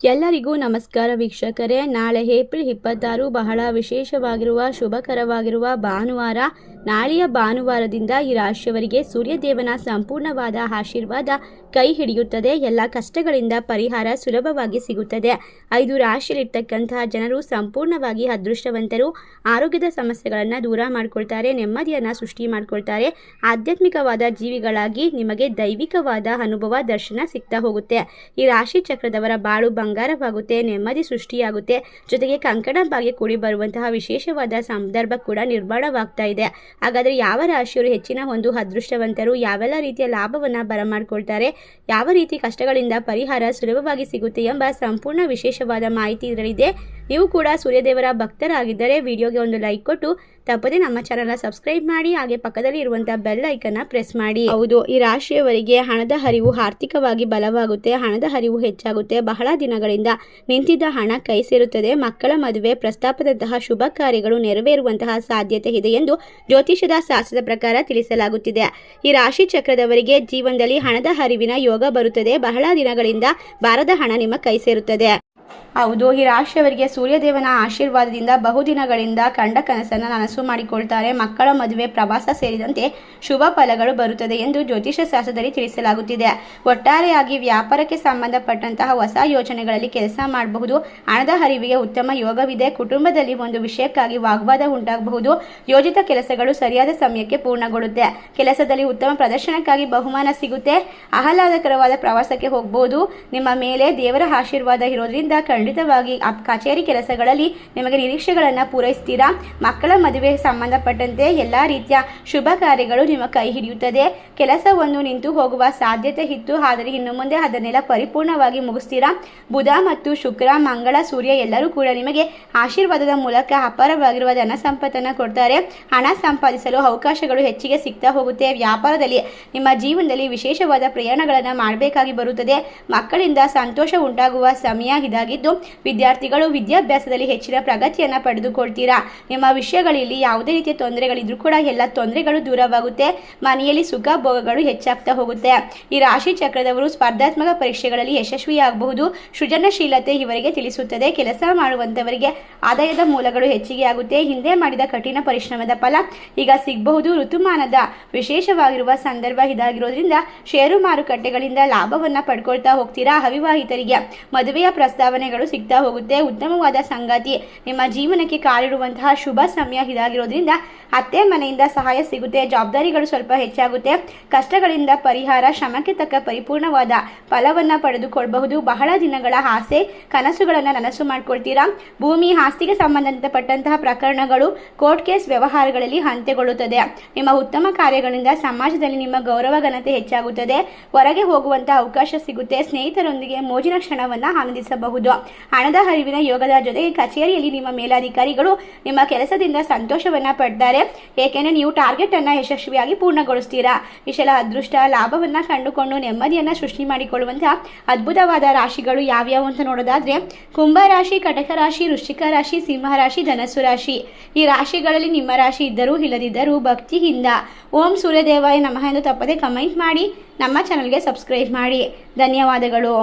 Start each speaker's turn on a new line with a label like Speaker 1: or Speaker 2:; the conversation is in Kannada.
Speaker 1: ಎಲ್ಲರಿಗೂ ನಮಸ್ಕಾರ ವೀಕ್ಷಕರೇ. ನಾಳೆ ಏಪ್ರಿಲ್ 26 ಬಹಳ ವಿಶೇಷವಾಗಿರುವ ಶುಭಕರವಾಗಿರುವ ಭಾನುವಾರ. ನಾಳೆಯ ಭಾನುವಾರದಿಂದ ಈ ರಾಶಿಯವರಿಗೆ ಸೂರ್ಯದೇವನ ಸಂಪೂರ್ಣವಾದ ಆಶೀರ್ವಾದ ಕೈ ಹಿಡಿಯುತ್ತದೆ. ಎಲ್ಲ ಕಷ್ಟಗಳಿಂದ ಪರಿಹಾರ ಸುಲಭವಾಗಿ ಸಿಗುತ್ತದೆ. 5 ರಾಶಿಯಲ್ಲಿರ್ತಕ್ಕಂತಹ ಜನರು ಸಂಪೂರ್ಣವಾಗಿ ಅದೃಷ್ಟವಂತರು. ಆರೋಗ್ಯದ ಸಮಸ್ಯೆಗಳನ್ನು ದೂರ ಮಾಡ್ಕೊಳ್ತಾರೆ, ನೆಮ್ಮದಿಯನ್ನು ಸೃಷ್ಟಿ ಮಾಡ್ಕೊಳ್ತಾರೆ. ಆಧ್ಯಾತ್ಮಿಕವಾದ ಜೀವಿಗಳಾಗಿ ನಿಮಗೆ ದೈವಿಕವಾದ ಅನುಭವ ದರ್ಶನ ಸಿಗ್ತಾ ಹೋಗುತ್ತೆ. ಈ ರಾಶಿ ಚಕ್ರದವರ ಬಾಳು ಬಂಗಾರವಾಗುತ್ತೆ, ನೆಮ್ಮದಿ ಸೃಷ್ಟಿಯಾಗುತ್ತೆ. ಜೊತೆಗೆ ಕಂಕಣ ಭಾಗ್ಯ ಕೂಡಿ ಬರುವಂತಹ ವಿಶೇಷವಾದ ಸಂದರ್ಭ ಕೂಡ ನಿರ್ಮಾಣವಾಗ್ತಾ ಇದೆ. ಹಾಗಾದರೆ ಯಾವ ರಾಶಿಯವರು ಹೆಚ್ಚಿನ ಒಂದು ಅದೃಷ್ಟವಂತರು, ಯಾವೆಲ್ಲ ರೀತಿಯ ಲಾಭವನ್ನು ಬರಮಾಡ್ಕೊಳ್ತಾರೆ, ಯಾವ ರೀತಿ ಕಷ್ಟಗಳಿಂದ ಪರಿಹಾರ ಸುಲಭವಾಗಿ ಸಿಗುತ್ತೆ ಎಂಬ ಸಂಪೂರ್ಣ ವಿಶೇಷವಾದ ಮಾಹಿತಿ ಇದರಲ್ಲಿದೆ. ನೀವು ಕೂಡ ಸೂರ್ಯದೇವರ ಭಕ್ತರಾಗಿದ್ದರೆ ವಿಡಿಯೋಗೆ ಒಂದು ಲೈಕ್ ಕೊಟ್ಟು ತಪ್ಪದೆ ನಮ್ಮ ಚಾನಲ್ನ ಸಬ್ಸ್ಕ್ರೈಬ್ ಮಾಡಿ, ಹಾಗೆ ಪಕ್ಕದಲ್ಲಿ ಇರುವಂತಹ ಬೆಲ್ ಐಕನ್ನ ಪ್ರೆಸ್ ಮಾಡಿ. ಹೌದು, ಈ ರಾಶಿಯವರಿಗೆ ಹಣದ ಹರಿವು ಆರ್ಥಿಕವಾಗಿ ಬಲವಾಗುತ್ತೆ, ಹಣದ ಹರಿವು ಹೆಚ್ಚಾಗುತ್ತೆ. ಬಹಳ ದಿನಗಳಿಂದ ನಿಂತಿದ್ದ ಹಣ ಕೈ ಸೇರುತ್ತದೆ. ಮಕ್ಕಳ ಮದುವೆ ಪ್ರಸ್ತಾಪದಂತಹ ಶುಭ ಕಾರ್ಯಗಳು ನೆರವೇರುವಂತಹ ಸಾಧ್ಯತೆ ಇದೆ ಎಂದು ಜ್ಯೋತಿಷದ ಶಾಸ್ತ್ರದ ಪ್ರಕಾರ ತಿಳಿಸಲಾಗುತ್ತಿದೆ. ಈ ರಾಶಿ ಚಕ್ರದವರಿಗೆ ಜೀವನದಲ್ಲಿ ಹಣದ ಹರಿವಿನ ಯೋಗ ಬರುತ್ತದೆ. ಬಹಳ ದಿನಗಳಿಂದ ಬಾರದ ಹಣ ನಿಮ್ಮ ಕೈ ಸೇರುತ್ತದೆ. ಹೌದು, ಈ ರಾಶಿಯವರಿಗೆ ಸೂರ್ಯದೇವನ ಆಶೀರ್ವಾದದಿಂದ ಬಹುದಿನಗಳಿಂದ ಕಂಡ ಕನಸನ್ನು ನನಸು ಮಾಡಿಕೊಳ್ತಾರೆ. ಮಕ್ಕಳ ಮದುವೆ, ಪ್ರವಾಸ ಸೇರಿದಂತೆ ಶುಭ ಫಲಗಳು ಬರುತ್ತದೆ ಎಂದು ಜ್ಯೋತಿಷ ಶಾಸ್ತ್ರದಲ್ಲಿ ತಿಳಿಸಲಾಗುತ್ತಿದೆ. ಒಟ್ಟಾರೆಯಾಗಿ ವ್ಯಾಪಾರಕ್ಕೆ ಸಂಬಂಧಪಟ್ಟಂತಹ ಹೊಸ ಯೋಜನೆಗಳಲ್ಲಿ ಕೆಲಸ ಮಾಡಬಹುದು. ಹಣದ ಹರಿವಿಗೆ ಉತ್ತಮ ಯೋಗವಿದೆ. ಕುಟುಂಬದಲ್ಲಿ ಒಂದು ವಿಷಯಕ್ಕಾಗಿ ವಾಗ್ವಾದ ಉಂಟಾಗಬಹುದು. ಯೋಜಿತ ಕೆಲಸಗಳು ಸರಿಯಾದ ಸಮಯಕ್ಕೆ ಪೂರ್ಣಗೊಳ್ಳುತ್ತೆ. ಕೆಲಸದಲ್ಲಿ ಉತ್ತಮ ಪ್ರದರ್ಶನಕ್ಕಾಗಿ ಬಹುಮಾನ ಸಿಗುತ್ತೆ. ಆಹ್ಲಾದಕರವಾದ ಪ್ರವಾಸಕ್ಕೆ ಹೋಗಬಹುದು. ನಿಮ್ಮ ಮೇಲೆ ದೇವರ ಆಶೀರ್ವಾದ ಇರೋದ್ರಿಂದ ಖಂಡಿತವಾಗಿ ಕಚೇರಿ ಕೆಲಸಗಳಲ್ಲಿ ನಿಮಗೆ ನಿರೀಕ್ಷೆಗಳನ್ನು ಪೂರೈಸ್ತೀರಾ. ಮಕ್ಕಳ ಮದುವೆ ಸಂಬಂಧಪಟ್ಟಂತೆ ಎಲ್ಲ ರೀತಿಯ ಶುಭ ಕಾರ್ಯಗಳು ನಿಮ್ಮ ಕೈ ಹಿಡಿಯುತ್ತದೆ. ಕೆಲಸವನ್ನು ನಿಂತು ಹೋಗುವ ಸಾಧ್ಯತೆ ಇತ್ತು, ಆದರೆ ಇನ್ನು ಮುಂದೆ ಅದನ್ನೆಲ್ಲ ಪರಿಪೂರ್ಣವಾಗಿ ಮುಗಿಸ್ತೀರಾ. ಬುಧ ಮತ್ತು ಶುಕ್ರ, ಮಂಗಳ, ಸೂರ್ಯ ಎಲ್ಲರೂ ಕೂಡ ನಿಮಗೆ ಆಶೀರ್ವಾದದ ಮೂಲಕ ಅಪಾರವಾಗಿರುವ ಧನ ಸಂಪತ್ತನ್ನು ಕೊಡ್ತಾರೆ. ಹಣ ಸಂಪಾದಿಸಲು ಅವಕಾಶಗಳು ಹೆಚ್ಚಿಗೆ ಸಿಗ್ತಾ ಹೋಗುತ್ತೆ. ವ್ಯಾಪಾರದಲ್ಲಿ ನಿಮ್ಮ ಜೀವನದಲ್ಲಿ ವಿಶೇಷವಾದ ಪ್ರಯಾಣಗಳನ್ನು ಮಾಡಬೇಕಾಗಿ ಬರುತ್ತದೆ. ಮಕ್ಕಳಿಂದ ಸಂತೋಷ ಉಂಟಾಗುವ ಸಮಯ ಇದಾಗಿದ್ದು ವಿದ್ಯಾರ್ಥಿಗಳು ವಿದ್ಯಾಭ್ಯಾಸದಲ್ಲಿ ಹೆಚ್ಚಿನ ಪ್ರಗತಿಯನ್ನು ಪಡೆದುಕೊಳ್ತೀರಾ. ನಿಮ್ಮ ವಿಷಯಗಳಲ್ಲಿ ಯಾವುದೇ ರೀತಿಯ ತೊಂದರೆಗಳಿದ್ರೂ ಕೂಡ ಎಲ್ಲ ತೊಂದರೆಗಳು ದೂರವಾಗುತ್ತೆ. ಮನೆಯಲ್ಲಿ ಸುಖ ಭೋಗಗಳು ಹೆಚ್ಚಾಗ್ತಾ ಹೋಗುತ್ತೆ. ಈ ರಾಶಿ ಚಕ್ರದವರು ಸ್ಪರ್ಧಾತ್ಮಕ ಪರೀಕ್ಷೆಗಳಲ್ಲಿ ಯಶಸ್ವಿಯಾಗಬಹುದು. ಸೃಜನಶೀಲತೆ ಇವರಿಗೆ ತಿಳಿಸುತ್ತದೆ. ಕೆಲಸ ಮಾಡುವಂತವರಿಗೆ ಆದಾಯದ ಮೂಲಗಳು ಹೆಚ್ಚಿಗೆ ಆಗುತ್ತೆ. ಹಿಂದೆ ಮಾಡಿದ ಕಠಿಣ ಪರಿಶ್ರಮದ ಫಲ ಈಗ ಸಿಗಬಹುದು. ಋತುಮಾನದ ವಿಶೇಷವಾಗಿರುವ ಸಂದರ್ಭ ಇದಾಗಿರೋದ್ರಿಂದ ಷೇರು ಮಾರುಕಟ್ಟೆಗಳಿಂದ ಲಾಭವನ್ನು ಪಡ್ಕೊಳ್ತಾ ಹೋಗ್ತೀರಾ. ಅವಿವಾಹಿತರಿಗೆ ಮದುವೆಯ ಪ್ರಸ್ತಾವನೆಗಳು ಸಿಗ್ತಾ ಹೋಗುತ್ತೆ. ಉತ್ತಮವಾದ ಸಂಗಾತಿ ನಿಮ್ಮ ಜೀವನಕ್ಕೆ ಕಾಲಿಡುವಂತಹ ಶುಭ ಸಮಯ ಇದಾಗಿರೋದ್ರಿಂದ ಅತ್ತೆ ಮನೆಯಿಂದ ಸಹಾಯ ಸಿಗುತ್ತೆ. ಜವಾಬ್ದಾರಿಗಳು ಸ್ವಲ್ಪ ಹೆಚ್ಚಾಗುತ್ತೆ. ಕಷ್ಟಗಳಿಂದ ಪರಿಹಾರ, ಶ್ರಮಕ್ಕೆ ತಕ್ಕ ಪರಿಪೂರ್ಣವಾದ ಫಲವನ್ನು ಪಡೆದುಕೊಳ್ಳಬಹುದು. ಬಹಳ ದಿನಗಳ ಆಸೆ ಕನಸುಗಳನ್ನು ನನಸು ಮಾಡ್ಕೊಳ್ತೀರಾ. ಭೂಮಿ ಆಸ್ತಿಗೆ ಸಂಬಂಧಪಟ್ಟಂತಹ ಪ್ರಕರಣಗಳು, ಕೋರ್ಟ್ ಕೇಸ್ ವ್ಯವಹಾರಗಳಲ್ಲಿ ಅಂತ್ಯಗೊಳ್ಳುತ್ತದೆ. ನಿಮ್ಮ ಉತ್ತಮ ಕಾರ್ಯಗಳಿಂದ ಸಮಾಜದಲ್ಲಿ ನಿಮ್ಮ ಗೌರವ ಘನತೆ ಹೆಚ್ಚಾಗುತ್ತದೆ. ಹೊರಗೆ ಹೋಗುವಂತಹ ಅವಕಾಶ ಸಿಗುತ್ತೆ. ಸ್ನೇಹಿತರೊಂದಿಗೆ ಮೋಜಿನ ಕ್ಷಣವನ್ನು ಆನಂದಿಸಬಹುದು. ಹಣದ ಹರಿವಿನ ಯೋಗದ ಜೊತೆಗೆ ಕಚೇರಿಯಲ್ಲಿ ನಿಮ್ಮ ಮೇಲಾಧಿಕಾರಿಗಳು ನಿಮ್ಮ ಕೆಲಸದಿಂದ ಸಂತೋಷವನ್ನ ಪಡ್ತಾರೆ. ಏಕೆಂದರೆ ನೀವು ಟಾರ್ಗೆಟ್ ಅನ್ನ ಯಶಸ್ವಿಯಾಗಿ ಪೂರ್ಣಗೊಳಿಸ್ತೀರಾ. ಇಷ್ಟೆಲ್ಲ ಅದೃಷ್ಟ ಲಾಭವನ್ನ ಕಂಡುಕೊಂಡು ನೆಮ್ಮದಿಯನ್ನ ಸೃಷ್ಟಿ ಮಾಡಿಕೊಳ್ಳುವಂತಹ ಅದ್ಭುತವಾದ ರಾಶಿಗಳು ಯಾವ್ಯಾವು ಅಂತ ನೋಡೋದಾದ್ರೆ ಕುಂಭ ರಾಶಿ, ಕಟಕ ರಾಶಿ, ವೃಶ್ಚಿಕ ರಾಶಿ, ಸಿಂಹ ರಾಶಿ, ಧನಸ್ಸು ರಾಶಿ. ಈ ರಾಶಿಗಳಲ್ಲಿ ನಿಮ್ಮ ರಾಶಿ ಇದ್ದರೂ ಇಲ್ಲದಿದ್ದರೂ ಭಕ್ತಿಯಿಂದ ಓಂ ಸೂರ್ಯದೇವಾಯ ನಮಃ ಎಂದು ತಪ್ಪದೆ ಕಮೆಂಟ್ ಮಾಡಿ ನಮ್ಮ ಚಾನಲ್ಗೆ ಸಬ್ಸ್ಕ್ರೈಬ್ ಮಾಡಿ. ಧನ್ಯವಾದಗಳು.